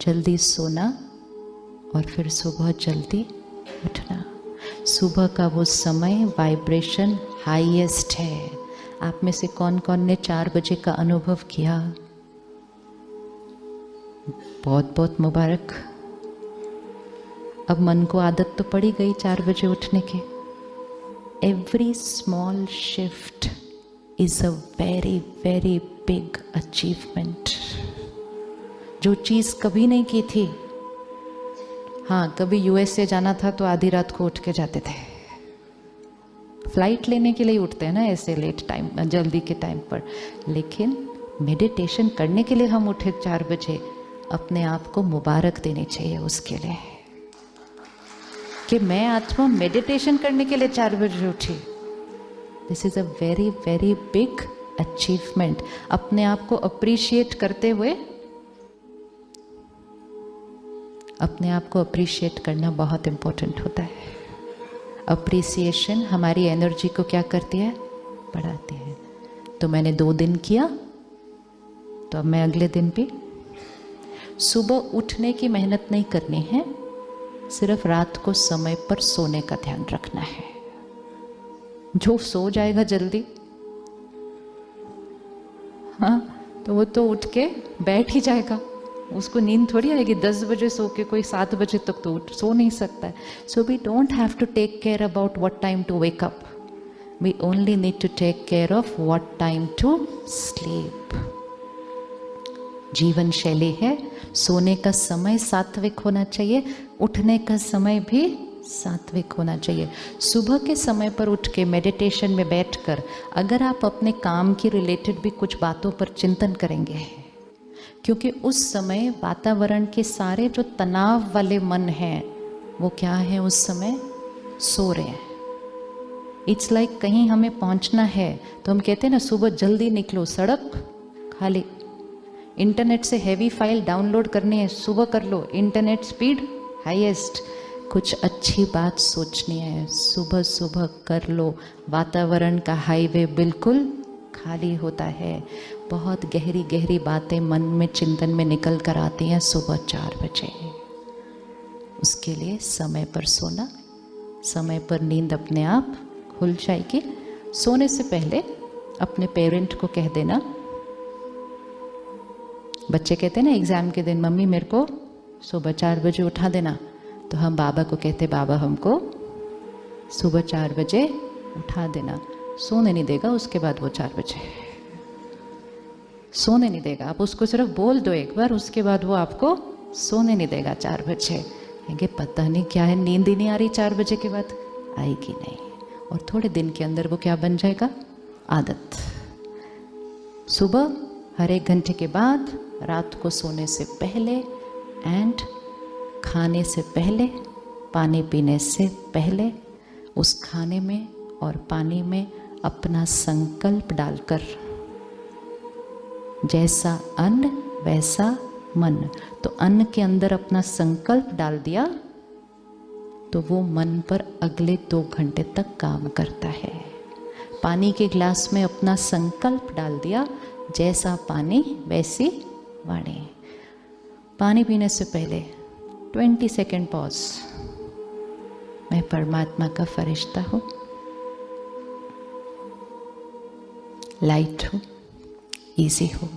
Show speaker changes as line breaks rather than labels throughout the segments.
जल्दी सोना और फिर सुबह जल्दी उठना। सुबह का वो समय वाइब्रेशन हाईएस्ट है। आप में से कौन कौन ने 4 बजे का अनुभव किया? बहुत बहुत मुबारक। अब मन को आदत तो पड़ी गई 4 बजे उठने की। Every small shift is a very very big achievement. जो चीज़ कभी नहीं की थी, हाँ कभी यूएसए जाना था तो आधी रात को उठ के जाते थे। फ्लाइट लेने के लिए उठते हैं ना ऐसे लेट टाइम, जल्दी के टाइम पर। लेकिन मेडिटेशन करने के लिए हम उठे 4 बजे, अपने आप को मुबारक देनी चाहिए उसके लिए कि मैं आत्मा मेडिटेशन करने के लिए 4 बजे उठी। This is a very very big achievement. अपने आप को अप्रिशिएट करते हुए, अपने आप को अप्रिशिएट करना बहुत इम्पोर्टेंट होता है। अप्रिसिएशन हमारी एनर्जी को क्या करती है? बढ़ाती है। तो मैंने 2 दिन किया, तो अब मैं अगले दिन भी। सुबह उठने की मेहनत नहीं करनी है, सिर्फ रात को समय पर सोने का ध्यान रखना है। जो सो जाएगा जल्दी, हाँ तो वो तो उठ के बैठ ही जाएगा, उसको नींद थोड़ी आएगी। 10 बजे सो के कोई 7 बजे तक तो सो नहीं सकता है। So we don't have to take care about what time to wake up, we only need to take care of what time to sleep. जीवन शैली है, सोने का समय सात्विक होना चाहिए, उठने का समय भी सात्विक होना चाहिए। सुबह के समय पर उठ के मेडिटेशन में बैठकर अगर आप अपने काम की रिलेटेड भी कुछ बातों पर चिंतन करेंगे, क्योंकि उस समय वातावरण के सारे जो तनाव वाले मन हैं वो क्या है, उस समय सो रहे हैं। इट्स लाइक कहीं हमें पहुंचना है तो हम कहते हैं ना सुबह जल्दी निकलो, सड़क खाली। इंटरनेट से हैवी फाइल डाउनलोड करनी है, सुबह कर लो, इंटरनेट स्पीड हाईएस्ट। कुछ अच्छी बात सोचनी है, सुबह सुबह कर लो। वातावरण का हाईवे बिल्कुल खाली होता है। बहुत गहरी गहरी बातें मन में चिंतन में निकल कर आती हैं सुबह 4 बजे। उसके लिए समय पर सोना, समय पर नींद अपने आप खुल जाएगी। सोने से पहले अपने पेरेंट को कह देना, बच्चे कहते हैं ना एग्ज़ाम के दिन, मम्मी मेरे को सुबह 4 बजे उठा देना, तो हम बाबा को कहते, बाबा हमको सुबह 4 बजे उठा देना। सोने नहीं देगा उसके बाद वो 4 बजे सोने नहीं देगा। आप उसको सिर्फ बोल दो एक बार, उसके बाद वो आपको सोने नहीं देगा 4 बजे। कहेंगे पता नहीं क्या है, नींद ही नहीं आ रही 4 बजे के बाद। आएगी नहीं, और थोड़े दिन के अंदर वो क्या बन जाएगा, आदत। सुबह हर 1 घंटे के बाद, रात को सोने से पहले एंड खाने से पहले, पानी पीने से पहले, उस खाने में और पानी में अपना संकल्प डालकर, जैसा अन्न वैसा मन। तो अन्न के अंदर अपना संकल्प डाल दिया तो वो मन पर अगले 2 घंटे तक काम करता है। पानी के गिलास में अपना संकल्प डाल दिया, जैसा पानी वैसी वाणी। पानी पीने से पहले 20 सेकेंड पॉज। मैं परमात्मा का फरिश्ता हूँ, लाइट हूँ, इजी हूँ,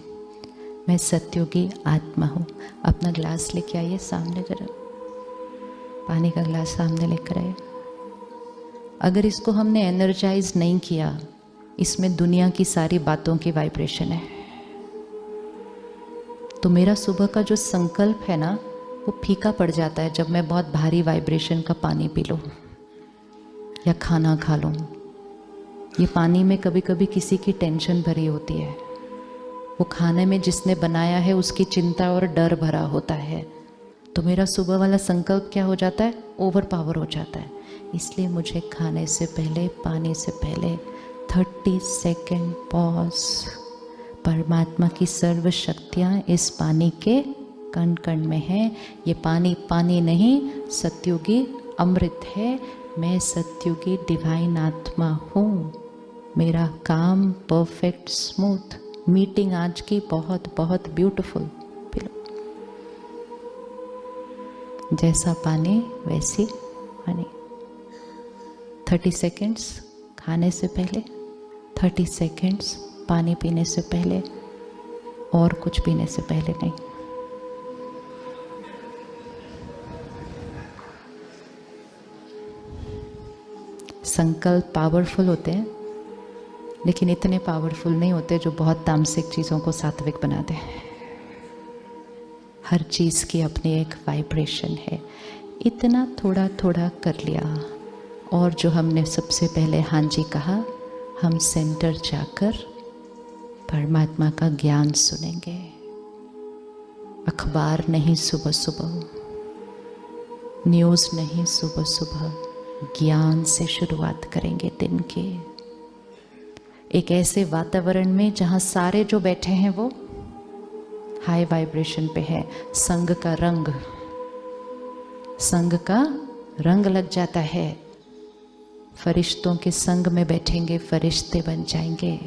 मैं सत्योगी आत्मा हूँ। अपना ग्लास लेके आइए सामने, जरा पानी का ग्लास सामने लेकर आइए। अगर इसको हमने एनर्जाइज नहीं किया, इसमें दुनिया की सारी बातों की वाइब्रेशन है। तो मेरा सुबह का जो संकल्प है ना, वो फीका पड़ जाता है जब मैं बहुत भारी वाइब्रेशन का पानी पी लूँ या खाना खा लूँ। ये पानी में कभी कभी किसी की टेंशन भरी होती है, वो खाने में जिसने बनाया है उसकी चिंता और डर भरा होता है। तो मेरा सुबह वाला संकल्प क्या हो जाता है, ओवर पावर हो जाता है। इसलिए मुझे खाने से पहले, पानी से पहले 30 सेकेंड पॉज। परमात्मा की सर्व शक्तियाँ इस पानी के कण कण में है। ये पानी पानी नहीं, सत्युगी अमृत है। मैं सत्युगी डिवाइन आत्मा हूँ। मेरा काम परफेक्ट स्मूथ। मीटिंग आज की बहुत बहुत ब्यूटीफुल। जैसा पानी वैसी वाणी। 30 सेकेंड्स खाने से पहले, 30 सेकेंड्स पानी पीने से पहले, और कुछ पीने से पहले नहीं। संकल्प पावरफुल होते हैं, लेकिन इतने पावरफुल नहीं होते जो बहुत तामसिक चीज़ों को सात्विक बना दे। हर चीज़ की अपनी एक वाइब्रेशन है। इतना थोड़ा थोड़ा कर लिया, और जो हमने सबसे पहले हाँ जी कहा, हम सेंटर जाकर परमात्मा का ज्ञान सुनेंगे। अखबार नहीं सुबह सुबह, न्यूज़ नहीं सुबह सुबह, ज्ञान से शुरुआत करेंगे दिन की। एक ऐसे वातावरण में जहाँ सारे जो बैठे हैं वो हाई वाइब्रेशन पे है। संग का रंग लग जाता है। फरिश्तों के संग में बैठेंगे, फरिश्ते बन जाएंगे।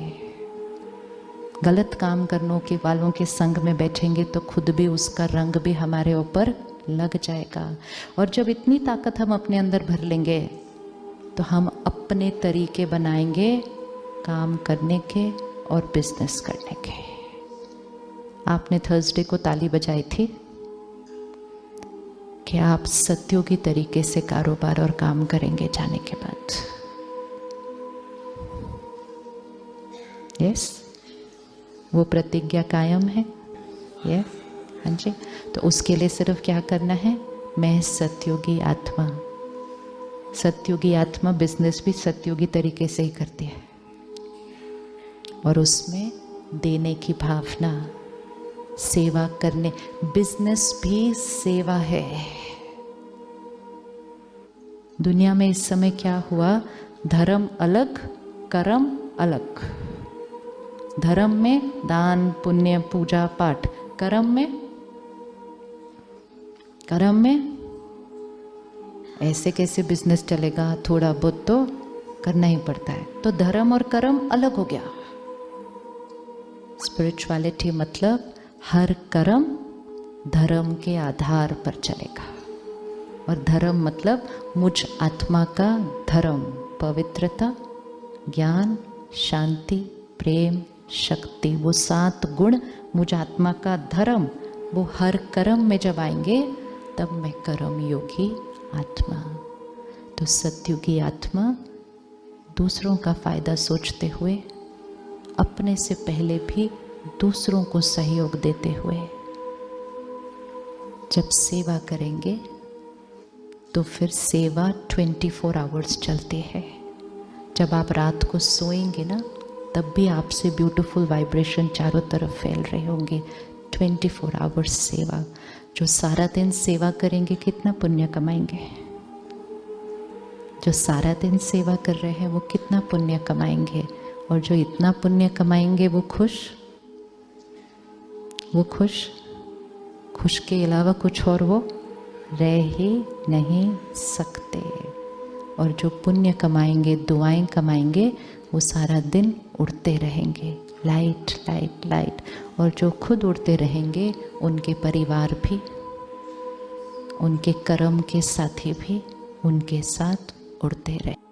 गलत काम करने के वालों के संग में बैठेंगे तो खुद भी उसका रंग भी हमारे ऊपर लग जाएगा। और जब इतनी ताकत हम अपने अंदर भर लेंगे तो हम अपने तरीके बनाएंगे काम करने के और बिजनेस करने के। आपने थर्सडे को ताली बजाई थी कि आप सत्योगी तरीके से कारोबार और काम करेंगे जाने के बाद। यस, वो प्रतिज्ञा कायम है। यस, हाँ जी। तो उसके लिए सिर्फ क्या करना है, मैं सत्योगी आत्मा। सत्योगी आत्मा बिजनेस भी सत्योगी तरीके से ही करती है, और उसमें देने की भावना, सेवा करने। बिजनेस भी सेवा है। दुनिया में इस समय क्या हुआ, धर्म अलग, कर्म अलग। धर्म में दान पुण्य पूजा पाठ, कर्म में ऐसे कैसे बिजनेस चलेगा, थोड़ा बहुत तो करना ही पड़ता है। तो धर्म और कर्म अलग हो गया। स्पिरिचुअलिटी मतलब हर कर्म धर्म के आधार पर चलेगा, और धर्म मतलब मुझ आत्मा का धर्म, पवित्रता, ज्ञान, शांति, प्रेम, शक्ति, वो 7 गुण मुझ आत्मा का धर्म, वो हर कर्म में जब आएंगे तब मैं कर्म योगी आत्मा। तो सत्युगी आत्मा दूसरों का फायदा सोचते हुए, अपने से पहले भी दूसरों को सहयोग देते हुए जब सेवा करेंगे तो फिर सेवा 24 आवर्स चलती है। जब आप रात को सोएंगे ना, तब भी आपसे ब्यूटीफुल वाइब्रेशन चारों तरफ फैल रहे होंगे। 24 आवर्स सेवा। जो सारा दिन सेवा करेंगे कितना पुण्य कमाएंगे। जो सारा दिन सेवा कर रहे हैं वो कितना पुण्य कमाएंगे। और जो इतना पुण्य कमाएंगे वो खुश के अलावा कुछ और वो रह ही नहीं सकते। और जो पुण्य कमाएंगे, दुआएं कमाएंगे, वो सारा दिन उड़ते रहेंगे, लाइट लाइट लाइट। और जो खुद उड़ते रहेंगे, उनके परिवार भी, उनके कर्म के साथी भी उनके साथ उड़ते रहे।